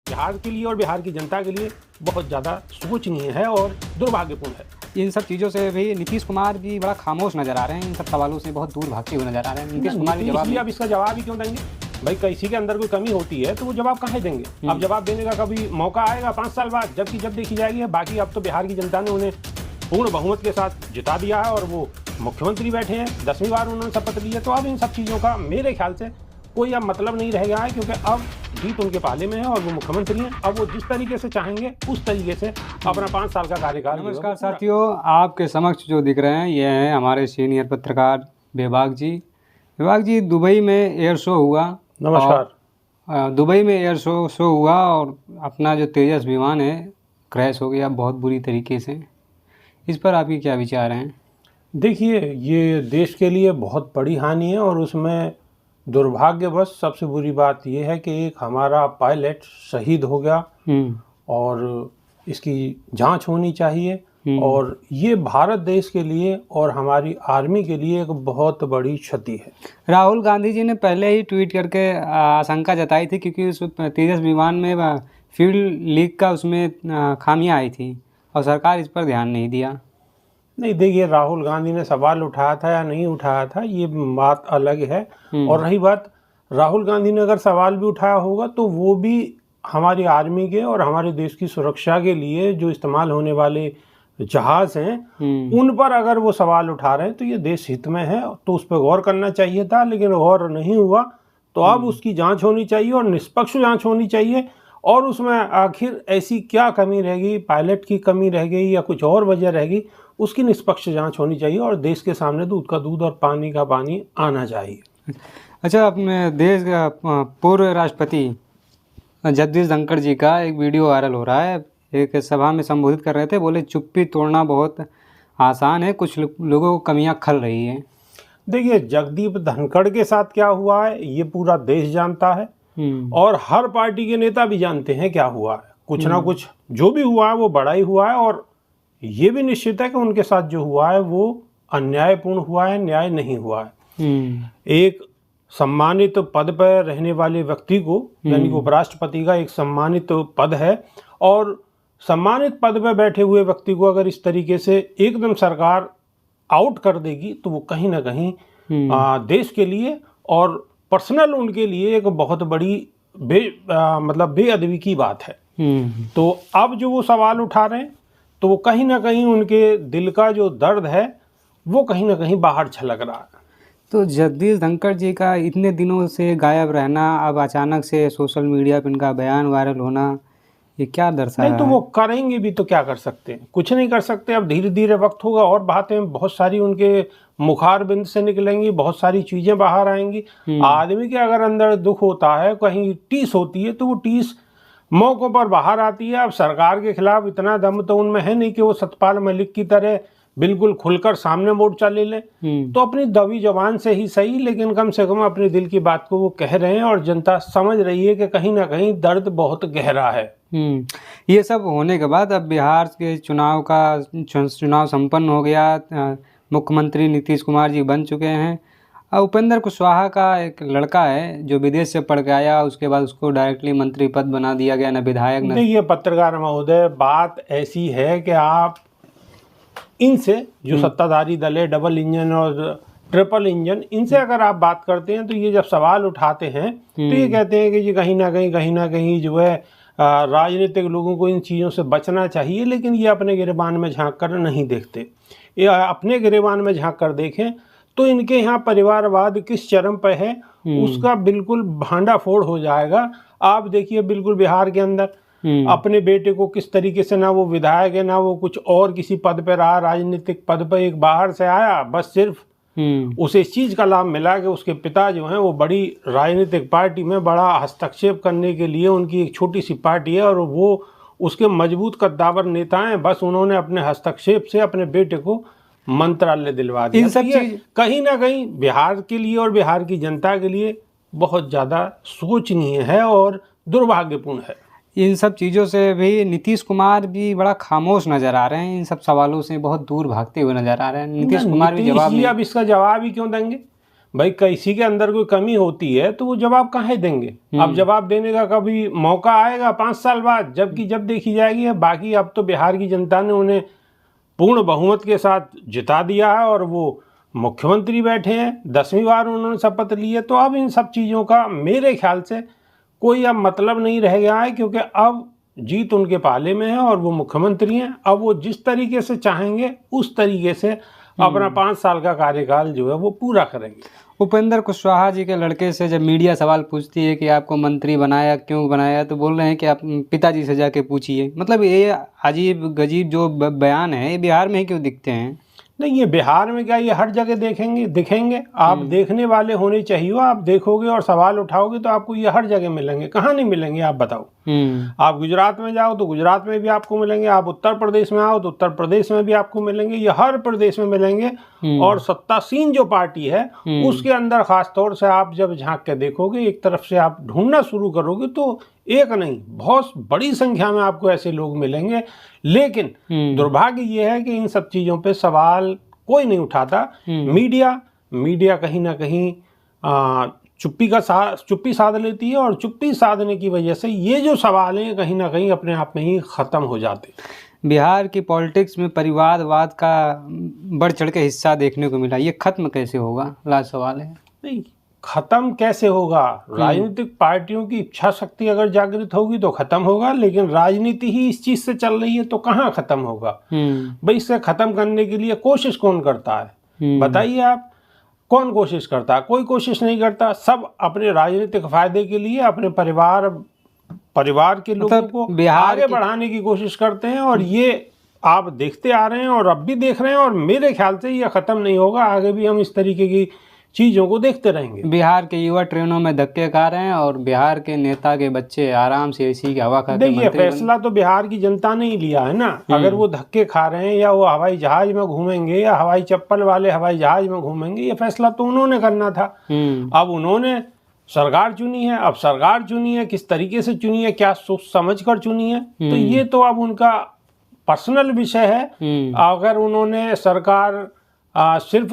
बिहार के लिए और बिहार की जनता के लिए बहुत ज़्यादा शोचनीय है और दुर्भाग्यपूर्ण है। इन सब चीज़ों से भी नीतीश कुमार भी बड़ा खामोश नज़र आ रहे हैं, इन सब सवालों से बहुत दूर भागते हुए नज़र आ रहे हैं। नीतीश कुमार भी जवाब इसलिए अब इसका जवाब ही क्यों देंगे? भाई किसी के अंदर कोई कमी होती है तो वो जवाब कहाँ देंगे? अब जवाब देने का कभी मौका आएगा 5 साल बाद, जबकि जब देखी जाएगी। बाकी अब तो बिहार की जनता ने उन्हें पूर्ण बहुमत के साथ जिता दिया है और वो मुख्यमंत्री बैठे हैं, 10वीं बार उन्होंने शपथ ली है। तो अब इन सब चीज़ों का मेरे ख्याल से कोई अब मतलब नहीं रह गया है, क्योंकि अब जीत उनके पाले में है और वो मुख्यमंत्री हैं। अब वो जिस तरीके से चाहेंगे उस तरीके से अपना 5 साल का कार्यकाल। नमस्कार साथियों, आपके समक्ष जो दिख रहे हैं ये हैं हमारे सीनियर पत्रकार बेबाक जी। बेबाक जी, दुबई में एयर शो हुआ। नमस्कार। दुबई में एयर शो हुआ और अपना जो तेजस विमान है क्रैश हो गया बहुत बुरी तरीके से। इस पर आपके क्या विचार हैं? देखिए, ये देश के लिए बहुत बड़ी हानि है और उसमें दुर्भाग्यवश सबसे बुरी बात यह है कि एक हमारा पायलट शहीद हो गया और इसकी जांच होनी चाहिए। और ये भारत देश के लिए और हमारी आर्मी के लिए एक बहुत बड़ी क्षति है। राहुल गांधी जी ने पहले ही ट्वीट करके आशंका जताई थी, क्योंकि उस तेजस विमान में फ्यूल लीक का उसमें खामियां आई थी और सरकार इस पर ध्यान नहीं दिया। नहीं, देखिए, राहुल गांधी ने सवाल उठाया था या नहीं उठाया था ये बात अलग है। और रही बात, राहुल गांधी ने अगर सवाल भी उठाया होगा तो वो भी हमारी आर्मी के और हमारे देश की सुरक्षा के लिए जो इस्तेमाल होने वाले जहाज हैं उन पर अगर वो सवाल उठा रहे हैं तो ये देश हित में है, तो उस पर गौर करना चाहिए था, लेकिन गौर नहीं हुआ। तो अब उसकी जांच होनी चाहिए और निष्पक्ष जांच होनी चाहिए। और उसमें आखिर ऐसी क्या कमी रह गई, पायलट की कमी रह गई या कुछ और वजह रह गई, उसकी निष्पक्ष जांच होनी चाहिए और देश के सामने दूध का दूध और पानी का पानी आना चाहिए। अच्छा, अपने देश का पूर्व राष्ट्रपति जगदीप धनखड़ जी का एक वीडियो वायरल हो रहा है। एक सभा में संबोधित कर रहे थे, बोले चुप्पी तोड़ना बहुत आसान है, कुछ लोगों को कमियां खल रही है। देखिए, जगदीप धनखड़ के साथ क्या हुआ है ये पूरा देश जानता है और हर पार्टी के नेता भी जानते हैं क्या हुआ है। कुछ ना कुछ जो भी हुआ है वो बड़ा ही हुआ है और ये भी निश्चित है कि उनके साथ जो हुआ है वो अन्यायपूर्ण हुआ है, न्याय नहीं हुआ है। एक सम्मानित पद पर रहने वाले व्यक्ति को, यानी कि उपराष्ट्रपति का एक सम्मानित पद है, और सम्मानित पद पर बैठे हुए व्यक्ति को अगर इस तरीके से एकदम सरकार आउट कर देगी तो वो कहीं ना कहीं देश के लिए और पर्सनल उनके लिए एक बहुत बड़ी मतलब बेअदबी की बात है। तो अब जो वो सवाल उठा रहे हैं तो वो कहीं ना कहीं उनके दिल का जो दर्द है वो कहीं ना कहीं बाहर छलक रहा है। तो जगदीप धनखड़ जी का इतने दिनों से गायब रहना, अब अचानक से सोशल मीडिया पर इनका बयान वायरल होना, ये क्या दर्शाता है? नहीं तो वो करेंगे भी तो क्या कर सकते हैं, कुछ नहीं कर सकते। अब धीरे धीरे वक्त होगा और बातें बहुत सारी उनके मुखारबिंद से निकलेंगी, बहुत सारी चीजें बाहर आएंगी। आदमी के अगर अंदर दुख होता है, कहीं टीस होती है, तो वो टीस मौकों पर बाहर आती है। अब सरकार के खिलाफ इतना दम तो उनमें है नहीं कि वो सतपाल मलिक की तरह बिल्कुल खुलकर सामने मोर्चा ले लें। तो अपनी दबी जबान से ही सही, लेकिन कम से कम अपने दिल की बात को वो कह रहे हैं और जनता समझ रही है कि कहीं ना कहीं दर्द बहुत गहरा है। ये सब होने के बाद अब बिहार के चुनाव संपन्न हो गया। मुख्यमंत्री नीतीश कुमार जी बन चुके हैं। उपेंद्र कुशवाहा का एक लड़का है जो विदेश से पढ़ के आया, उसके बाद उसको डायरेक्टली मंत्री पद बना दिया गया, न विधायक न। देखिए पत्रकार महोदय, बात ऐसी है कि आप इनसे जो सत्ताधारी दल है, डबल इंजन और ट्रिपल इंजन, इनसे अगर आप बात करते हैं तो ये जब सवाल उठाते हैं तो ये कहते हैं कि जी कहीं ना कहीं जो है राजनीतिक लोगों को इन चीज़ों से बचना चाहिए, लेकिन ये अपने गिरेबान में झांक कर नहीं देखते। ये अपने गिरेबान में झांक कर देखें तो इनके यहाँ परिवारवाद किस चरम पर है उसका बिल्कुल भांडाफोड़ हो जाएगा। आप देखिए, बिल्कुल बिहार के अंदर अपने बेटे को किस तरीके से, ना वो विधायक है ना वो कुछ और किसी पद पर रहा, राजनीतिक पद पर, एक बाहर से आया, बस सिर्फ उसे इस चीज़ का लाभ मिला कि उसके पिता जो हैं वो बड़ी राजनीतिक पार्टी में बड़ा हस्तक्षेप करने के लिए, उनकी एक छोटी सी पार्टी है और वो उसके मजबूत कद्दावर नेता हैं, बस उन्होंने अपने हस्तक्षेप से अपने बेटे को मंत्रालय दिलवा दिया। इन सब चीज कहीं ना कहीं बिहार के लिए और बिहार की जनता के लिए बहुत ज़्यादा शोचनीय है और दुर्भाग्यपूर्ण है। इन सब चीज़ों से भी नीतीश कुमार भी बड़ा खामोश नज़र आ रहे हैं, इन सब सवालों से बहुत दूर भागते हुए नज़र आ रहे हैं। नीतीश कुमार भी जवाब नहीं। अब इसका जवाब ही क्यों देंगे? भाई किसी के अंदर कोई कमी होती है तो वो जवाब काहे देंगे। अब जवाब देने का कभी मौका आएगा 5 साल बाद, जबकि जब देखी जाएगी। बाकी अब तो बिहार की जनता ने उन्हें पूर्ण बहुमत के साथ जिता दिया है और वो मुख्यमंत्री बैठे हैं, 10वीं बार उन्होंने शपथ ली है। तो अब इन सब चीज़ों का मेरे ख्याल से कोई अब मतलब नहीं रह गया है, क्योंकि अब जीत उनके पाले में है और वो मुख्यमंत्री हैं। अब वो जिस तरीके से चाहेंगे उस तरीके से अपना 5 साल का कार्यकाल जो है वो पूरा करेंगे। उपेंद्र कुशवाहा जी के लड़के से जब मीडिया सवाल पूछती है कि आपको मंत्री बनाया, क्यों बनाया, तो बोल रहे हैं कि आप पिताजी से जाके पूछिए। मतलब ये अजीब गजीब जो बयान है, ये बिहार में ही क्यों दिखते हैं? नहीं, ये बिहार में क्या, ये हर जगह दिखेंगे। आप देखने वाले होने चाहिए। आप देखोगे और सवाल उठाओगे तो आपको ये हर जगह मिलेंगे। कहाँ नहीं मिलेंगे आप बताओ। आप गुजरात में जाओ तो गुजरात में भी आपको मिलेंगे, आप उत्तर प्रदेश में आओ तो उत्तर प्रदेश में भी आपको मिलेंगे, ये हर प्रदेश में मिलेंगे। और सत्तासीन जो पार्टी है उसके अंदर खास तौर से आप जब झांक के देखोगे, एक तरफ से आप ढूंढना शुरू करोगे तो एक नहीं बहुत बड़ी संख्या में आपको ऐसे लोग मिलेंगे। लेकिन दुर्भाग्य ये है कि इन सब चीज़ों पे सवाल कोई नहीं उठाता। मीडिया कहीं ना कहीं चुप्पी साध लेती है और चुप्पी साधने की वजह से ये जो सवाल हैं कहीं ना कहीं अपने आप में ही ख़त्म हो जाते। बिहार की पॉलिटिक्स में परिवारवाद का बढ़ चढ़ के हिस्सा देखने को मिला, ये खत्म कैसे होगा? लास्ट सवाल है। नहीं, खत्म कैसे होगा? राजनीतिक पार्टियों की इच्छा शक्ति अगर जागृत होगी तो खत्म होगा, लेकिन राजनीति ही इस चीज से चल रही है तो कहाँ खत्म होगा? भाई इसे खत्म करने के लिए कोशिश कौन करता है? बताइए आप, कौन कोशिश करता है? कोई कोशिश नहीं करता। सब अपने राजनीतिक फायदे के लिए अपने परिवार के लोगों को आगे बढ़ाने की कोशिश करते हैं और ये आप देखते आ रहे हैं और अब भी देख रहे हैं और मेरे ख्याल से ये खत्म नहीं होगा। आगे भी हम इस तरीके की चीज़ों को देखते रहेंगे। बिहार के युवा ट्रेनों में धक्के खा रहे हैं और बिहार के नेता के बच्चे आराम से एसी की हवा खा के देखिए, फैसला तो बिहार की जनता ने ही लिया है ना। अगर वो धक्के खा रहे हैं या वो हवाई जहाज में घूमेंगे या हवाई चप्पल वाले हवाई जहाज में घूमेंगे, ये फैसला तो उन्होंने करना था। अब उन्होंने सरकार चुनी है। अब सरकार चुनी है, किस तरीके से चुनी है, क्या सोच समझ कर चुनी है, तो ये तो अब उनका पर्सनल विषय है। अगर उन्होंने सरकार सिर्फ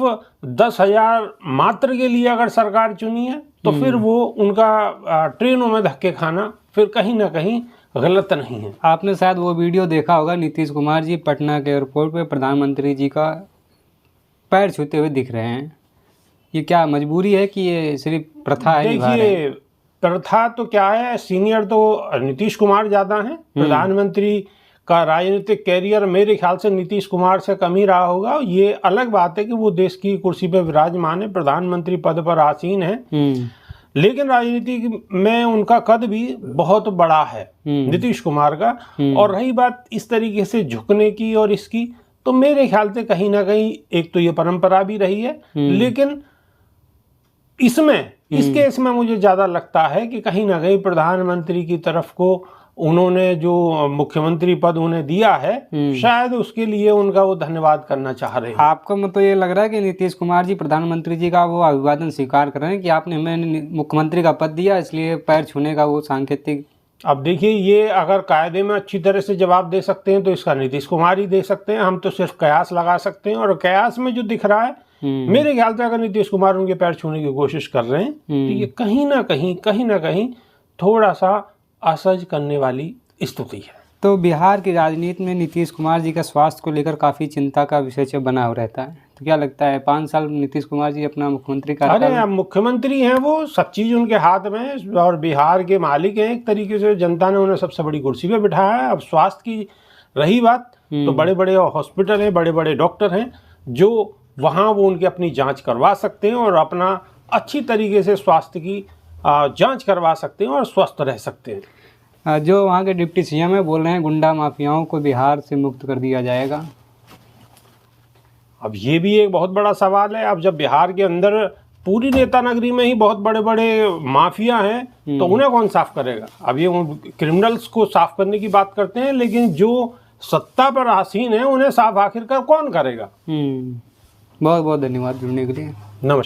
10,000 मात्र के लिए अगर सरकार चुनी है तो फिर वो उनका ट्रेनों में धक्के खाना फिर कहीं ना कहीं गलत नहीं है। आपने शायद वो वीडियो देखा होगा, नीतीश कुमार जी पटना के एयरपोर्ट पे प्रधानमंत्री जी का पैर छूते हुए दिख रहे हैं। ये क्या मजबूरी है कि ये सिर्फ प्रथा है? देखिए, प्रथा तो क्या है, सीनियर तो नीतीश कुमार ज़्यादा हैं। प्रधानमंत्री का राजनीतिक कैरियर मेरे ख्याल से नीतीश कुमार से कम ही रहा होगा। ये अलग बात है कि वो देश की कुर्सी पर विराजमान है, प्रधानमंत्री पद पर आसीन है, लेकिन राजनीति में उनका कद भी बहुत बड़ा है नीतीश कुमार का। और रही बात इस तरीके से झुकने की और इसकी, तो मेरे ख्याल से कहीं ना कहीं एक तो ये परंपरा भी रही है, लेकिन इस केस में मुझे ज़्यादा लगता है कि कहीं ना कहीं प्रधानमंत्री की तरफ को उन्होंने जो मुख्यमंत्री पद उन्हें दिया है, शायद उसके लिए उनका वो धन्यवाद करना चाह रहे हैं। आपको मतलब ये लग रहा है कि नीतीश कुमार जी प्रधानमंत्री जी का वो अभिवादन स्वीकार कर रहे हैं कि आपने हमें मुख्यमंत्री का पद दिया, इसलिए पैर छूने का वो सांकेतिक? अब देखिए, ये अगर कायदे में अच्छी तरह से जवाब दे सकते हैं तो इसका नीतीश कुमार ही दे सकते हैं। हम तो सिर्फ कयास लगा सकते हैं, और कयास में जो दिख रहा है मेरे ख्याल से अगर नीतीश कुमार उनके पैर छूने की कोशिश कर रहे हैं तो ये कहीं ना कहीं थोड़ा सा असहज करने वाली स्थिति है। तो बिहार की राजनीति में नीतीश कुमार जी का स्वास्थ्य को लेकर काफ़ी चिंता का विषय बना रहता है, तो क्या लगता है 5 साल नीतीश कुमार जी अपना मुख्यमंत्री कार्यकाल? अरे मुख्यमंत्री हैं वो, सब चीज़ उनके हाथ में है और बिहार के मालिक हैं एक तरीके से। जनता ने उन्हें सबसे बड़ी कुर्सी पे बिठाया है। अब स्वास्थ्य की रही बात तो बड़े बड़े हॉस्पिटल हैं, बड़े बड़े डॉक्टर हैं जो वहाँ वो उनकी अपनी जाँच करवा सकते हैं और अपना अच्छी तरीके से स्वास्थ्य की जांच करवा सकते हैं और स्वस्थ रह सकते हैं। जो वहाँ के डिप्टी सीएम है बोल रहे हैं गुंडा माफियाओं को बिहार से मुक्त कर दिया जाएगा। अब ये भी एक बहुत बड़ा सवाल है। अब जब बिहार के अंदर पूरी नेता नगरी में ही बहुत बड़े बड़े माफिया हैं तो उन्हें कौन साफ करेगा? अब ये क्रिमिनल्स को साफ करने की बात करते हैं, लेकिन जो सत्ता पर आसीन है उन्हें साफ आखिरकार कौन करेगा? बहुत बहुत धन्यवाद जुड़ने के लिए। नमस्कार।